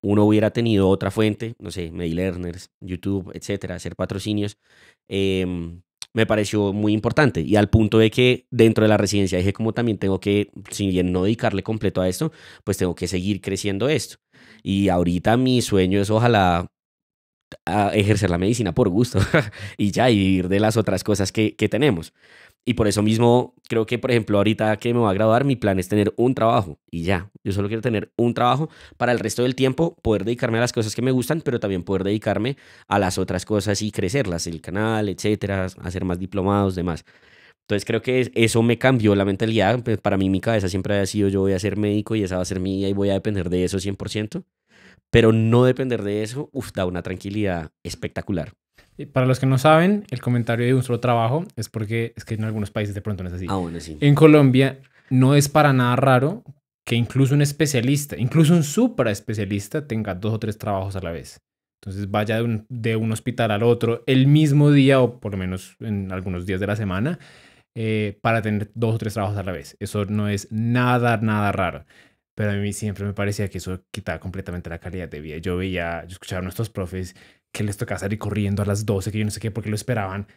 uno hubiera tenido otra fuente, no sé, Learners, YouTube, etcétera, hacer patrocinios, me pareció muy importante. Y al punto de que dentro de la residencia dije como también tengo que, si bien no dedicarle completo a esto, pues tengo que seguir creciendo esto. Y ahorita mi sueño es ojalá ejercer la medicina por gusto y ya, y vivir de las otras cosas que tenemos. Y por eso mismo creo que, por ejemplo, ahorita que me voy a graduar, mi plan es tener un trabajo y ya. Yo solo quiero tener un trabajo para el resto del tiempo, poder dedicarme a las cosas que me gustan, pero también poder dedicarme a las otras cosas y crecerlas, el canal, etcétera, hacer más diplomados, demás. Entonces creo que eso me cambió la mentalidad. Pues para mí mi cabeza siempre había sido yo voy a ser médico y esa va a ser mi vida y voy a depender de eso 100%. Pero no depender de eso, da una tranquilidad espectacular. Y para los que no saben, el comentario de un solo trabajo es porque es que en algunos países de pronto no es así. Ah, bueno, sí. En Colombia no es para nada raro que incluso un especialista, incluso un supra especialista tenga 2 o 3 trabajos a la vez. Entonces vaya de un hospital al otro el mismo día o por lo menos en algunos días de la semana para tener 2 o 3 trabajos a la vez. Eso no es nada, nada raro. Pero a mí siempre me parecía que eso quitaba completamente la calidad de vida. Yo escuchaba a nuestros profes que les tocaba salir corriendo a las 12, que yo no sé qué, porque lo esperaban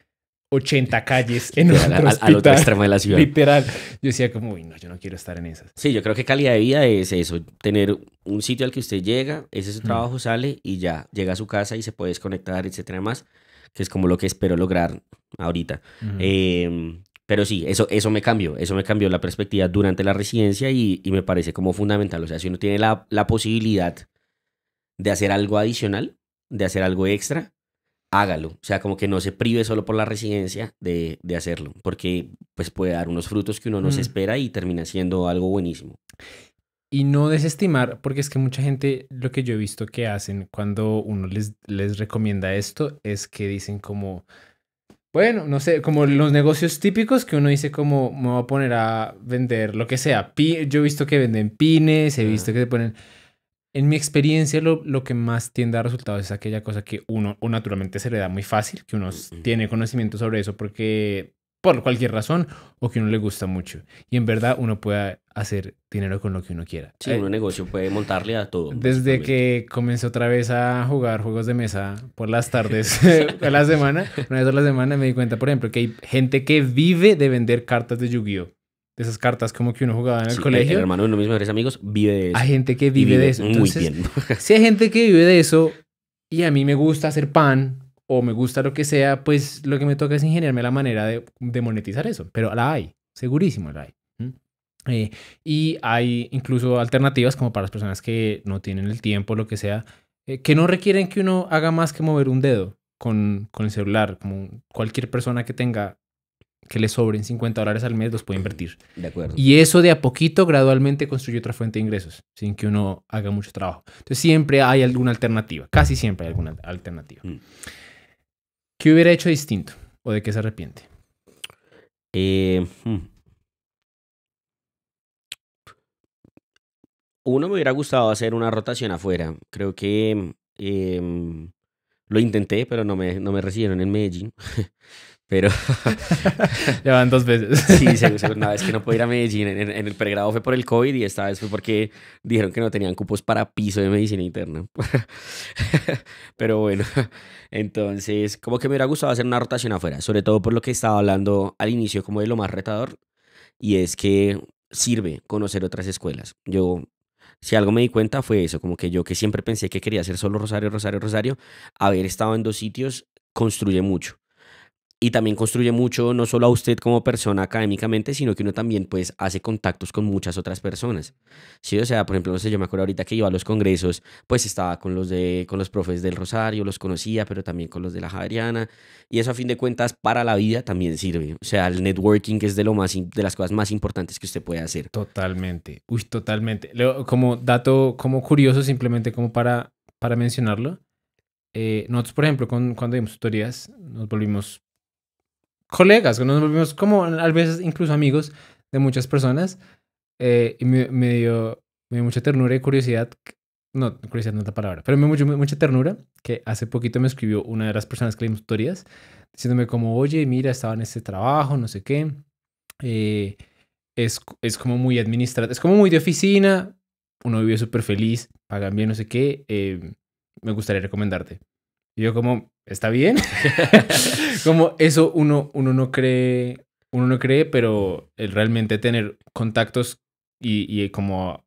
80 calles en otro hospital. Al otro extremo de la ciudad. Literal. Yo decía como, uy, no, yo no quiero estar en esas. Sí, yo creo que calidad de vida es eso, tener un sitio al que usted llega, ese es su trabajo, sale y ya, llega a su casa y se puede desconectar, etcétera, más, que es como lo que espero lograr ahorita. Pero sí, eso me cambió la perspectiva durante la residencia y me parece como fundamental. O sea, si uno tiene la posibilidad de hacer algo adicional, de hacer algo extra, hágalo. O sea, como que no se prive solo por la residencia de hacerlo, porque pues puede dar unos frutos que uno no se espera y termina siendo algo buenísimo. Y no desestimar, porque es que mucha gente, lo que yo he visto que hacen cuando uno les recomienda esto, es que dicen como... Bueno, no sé, como los negocios típicos que uno dice como me voy a poner a vender lo que sea. Yo he visto que venden pines, he visto que se ponen... En mi experiencia, lo que más tiende a dar resultados es aquella cosa que uno o naturalmente se le da muy fácil, que uno tiene conocimiento sobre eso porque por cualquier razón o que uno le gusta mucho. Y en verdad uno puede hacer dinero con lo que uno quiera. Sí, un negocio puede montarle a todo. Desde que comencé otra vez a jugar juegos de mesa por las tardes a la semana, una vez a la semana me di cuenta, por ejemplo, que hay gente que vive de vender cartas de Yu-Gi-Oh! De esas cartas como que uno jugaba en el colegio. El hermano de uno de mis mejores amigos vive de eso. Hay gente que vive de eso. Entonces, muy bien. Si hay gente que vive de eso y a mí me gusta hacer pan o me gusta lo que sea, pues lo que me toca es ingeniarme la manera de monetizar eso. Pero la hay, segurísimo la hay. Y hay incluso alternativas como para las personas que no tienen el tiempo, lo que sea, que no requieren que uno haga más que mover un dedo con el celular. Como cualquier persona que tenga que le sobren $50 al mes, los puede invertir. De acuerdo. Y eso de a poquito, gradualmente, construye otra fuente de ingresos, sin que uno haga mucho trabajo. Entonces, siempre hay alguna alternativa. Casi siempre hay alguna alternativa. ¿Qué hubiera hecho distinto? ¿O de qué se arrepiente? Uno, me hubiera gustado hacer una rotación afuera. Creo que lo intenté, pero no me recibieron en Medellín. Pero Ya van 2 veces. sí, una vez que no pude ir a Medellín, en el pregrado fue por el COVID y esta vez fue porque dijeron que no tenían cupos para piso de medicina interna. Pero bueno, entonces como que me hubiera gustado hacer una rotación afuera, sobre todo por lo que estaba hablando al inicio como de lo más retador, y es que sirve conocer otras escuelas. Yo, si algo me di cuenta fue eso, como que yo que siempre pensé que quería hacer solo Rosario, Rosario, Rosario, haber estado en dos sitios construye mucho. Y también construye mucho no solo a usted como persona académicamente, sino que uno también pues hace contactos con muchas otras personas. Sí, o sea, por ejemplo, no sé, yo me acuerdo ahorita que iba a los congresos, pues estaba con los profes del Rosario, los conocía, pero también con los de la Javeriana, y eso a fin de cuentas para la vida también sirve. O sea, el networking es de lo más de las cosas más importantes que usted puede hacer. Totalmente. Uy, totalmente. Como dato, como curioso, simplemente como para mencionarlo. Nosotros, por ejemplo, cuando dimos tutorías, nos volvimos colegas, nos volvimos como a veces incluso amigos de muchas personas. Y me dio mucha ternura y curiosidad. No, curiosidad no es la palabra, pero me dio mucha ternura que hace poquito me escribió una de las personas que le dimos tutorías diciéndome como, oye, mira, estaba en este trabajo, no sé qué. Eh, es como muy administrativo, es como muy de oficina, uno vive súper feliz, pagan bien, no sé qué, me gustaría recomendarte. Y yo como, ¿está bien? Como eso uno no cree, pero el realmente tener contactos y como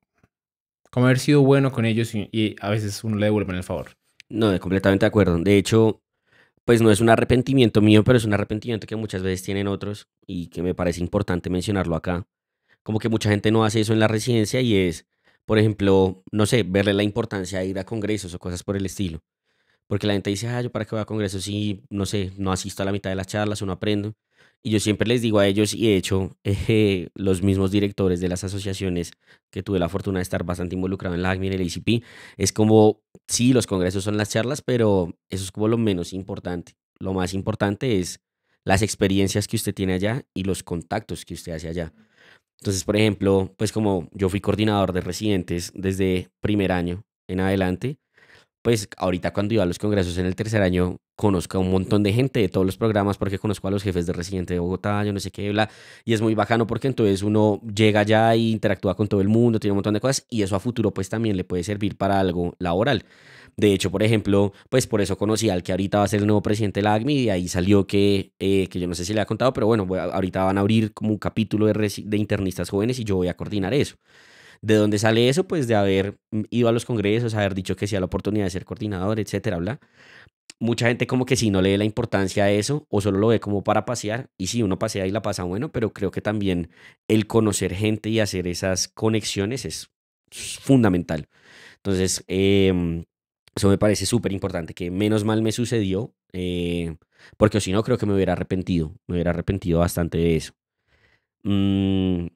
haber sido bueno con ellos y a veces uno le devuelve el favor. No, completamente de acuerdo. De hecho, pues no es un arrepentimiento mío, pero es un arrepentimiento que muchas veces tienen otros y que me parece importante mencionarlo acá. Como que mucha gente no hace eso en la residencia y es, por ejemplo, no sé, verle la importancia de ir a congresos o cosas por el estilo. Porque la gente dice, yo para qué voy a congresos si, no sé, no asisto a la mitad de las charlas o no aprendo. Y yo siempre les digo a ellos, y de hecho, los mismos directores de las asociaciones que tuve la fortuna de estar bastante involucrado en la ACMI y en el ACP, es como, sí, los congresos son las charlas, pero eso es como lo menos importante. Lo más importante es las experiencias que usted tiene allá y los contactos que usted hace allá. Entonces, por ejemplo, pues como yo fui coordinador de residentes desde primer año en adelante, pues ahorita cuando iba a los congresos en el tercer año, conozco a un montón de gente de todos los programas porque conozco a los jefes de residente de Bogotá, yo no sé qué, bla, y es muy bacano porque entonces uno llega allá e interactúa con todo el mundo, tiene un montón de cosas y eso a futuro pues también le puede servir para algo laboral. De hecho, por ejemplo, pues por eso conocí al que ahorita va a ser el nuevo presidente de la ACMI y ahí salió que yo no sé si le ha contado, pero bueno, ahorita van a abrir como un capítulo de internistas jóvenes y yo voy a coordinar eso. ¿De dónde sale eso? Pues de haber ido a los congresos, haber dicho que sí a la oportunidad de ser coordinador, etcétera, bla. Mucha gente como que sí no le dé la importancia a eso o solo lo ve como para pasear. Y sí, uno pasea y la pasa bueno, pero creo que también el conocer gente y hacer esas conexiones es fundamental. Entonces, eso me parece súper importante, que menos mal me sucedió, porque si no creo que me hubiera arrepentido bastante de eso. Mm,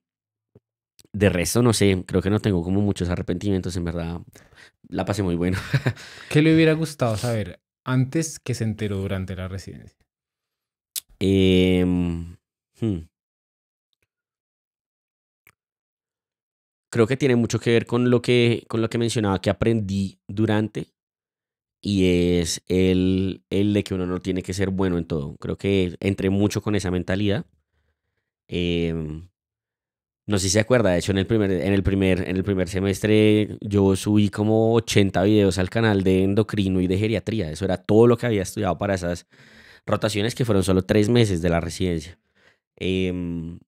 de resto, no sé, creo que no tengo como muchos arrepentimientos, en verdad. La pasé muy bueno. ¿Qué le hubiera gustado saber antes que se enteró durante la residencia? Em, hmm, Creo que tiene mucho que ver con lo que mencionaba que aprendí durante y es el de que uno no tiene que ser bueno en todo. Creo que entré mucho con esa mentalidad. Em, no sé si se acuerda, de hecho en el primer semestre yo subí como 80 videos al canal de endocrino y de geriatría. Eso era todo lo que había estudiado para esas rotaciones que fueron solo 3 meses de la residencia. Em,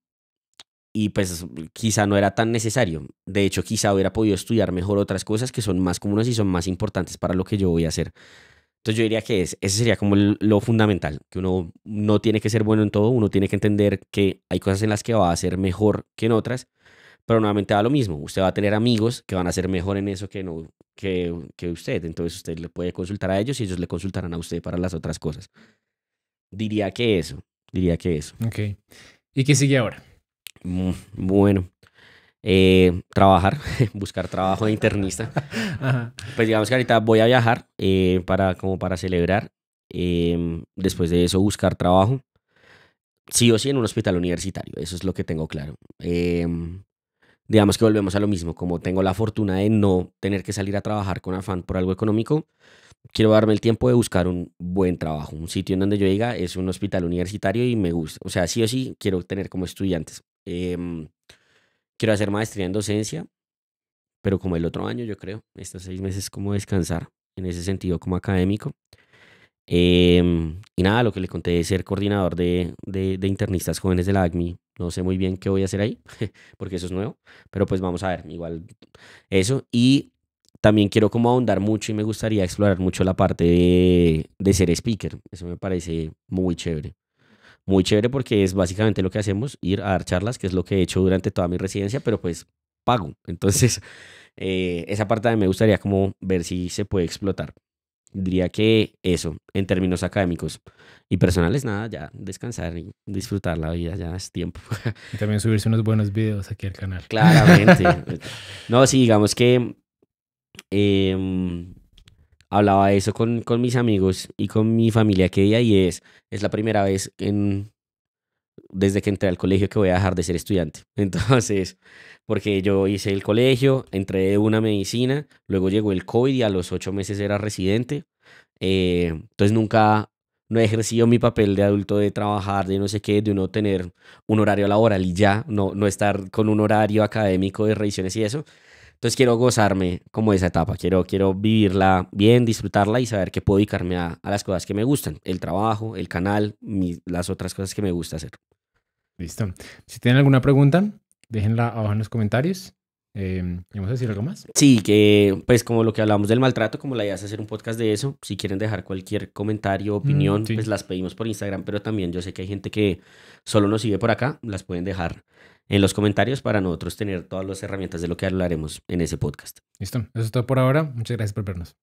y pues quizá no era tan necesario. De hecho, quizá hubiera podido estudiar mejor otras cosas que son más comunes y son más importantes para lo que yo voy a hacer. Entonces yo diría que ese sería como lo fundamental, que uno no tiene que ser bueno en todo, uno tiene que entender que hay cosas en las que va a ser mejor que en otras, pero nuevamente va lo mismo. Usted va a tener amigos que van a ser mejor en eso que, no, que usted. Entonces usted le puede consultar a ellos y ellos le consultarán a usted para las otras cosas. Diría que eso, diría que eso. Ok. ¿Y qué sigue ahora? Bueno, trabajar, buscar trabajo de internista. Ajá. Pues digamos que ahorita voy a viajar como para celebrar. Después de eso, buscar trabajo. Sí o sí en un hospital universitario, eso es lo que tengo claro. digamos que volvemos a lo mismo, como tengo la fortuna de no tener que salir a trabajar con afán por algo económico, quiero darme el tiempo de buscar un buen trabajo, un sitio en donde yo diga es un hospital universitario y me gusta. O sea, sí o sí quiero tener como estudiantes. Quiero hacer maestría en docencia, pero como el otro año, yo creo, estos 6 meses como descansar en ese sentido como académico. Y nada, lo que le conté de ser coordinador de internistas jóvenes de la ACMI, no sé muy bien qué voy a hacer ahí, porque eso es nuevo, pero pues vamos a ver, igual eso. Y también quiero como ahondar mucho y me gustaría explorar mucho la parte de ser speaker. Eso me parece muy chévere. Muy chévere porque es básicamente lo que hacemos, ir a dar charlas, que es lo que he hecho durante toda mi residencia, pero pues pago. Entonces, esa parte también me gustaría como ver si se puede explotar. Diría que eso, en términos académicos y personales, nada, ya descansar y disfrutar la vida, ya es tiempo. Y también subirse unos buenos videos aquí al canal. Claramente. No, sí, digamos que hablaba eso con mis amigos y con mi familia que día y es la primera vez desde que entré al colegio que voy a dejar de ser estudiante. Entonces, porque yo hice el colegio, entré de una medicina, luego llegó el COVID y a los 8 meses era residente. Entonces nunca, no he ejercido mi papel de adulto de trabajar, de no sé qué, de uno tener un horario laboral y ya, no estar con un horario académico de revisiones y eso. Entonces quiero gozarme como esa etapa, quiero vivirla bien, disfrutarla y saber que puedo dedicarme a las cosas que me gustan, el trabajo, el canal, las otras cosas que me gusta hacer. Listo. Si tienen alguna pregunta, déjenla abajo en los comentarios. ¿Vamos a decir algo más? Sí, que pues como lo que hablamos del maltrato, como la idea es hacer un podcast de eso, si quieren dejar cualquier comentario, opinión, Sí. pues las pedimos por Instagram, pero también yo sé que hay gente que solo nos sigue por acá, las pueden dejar en los comentarios para nosotros tener todas las herramientas de lo que hablaremos en ese podcast. Listo. Eso es todo por ahora. Muchas gracias por vernos.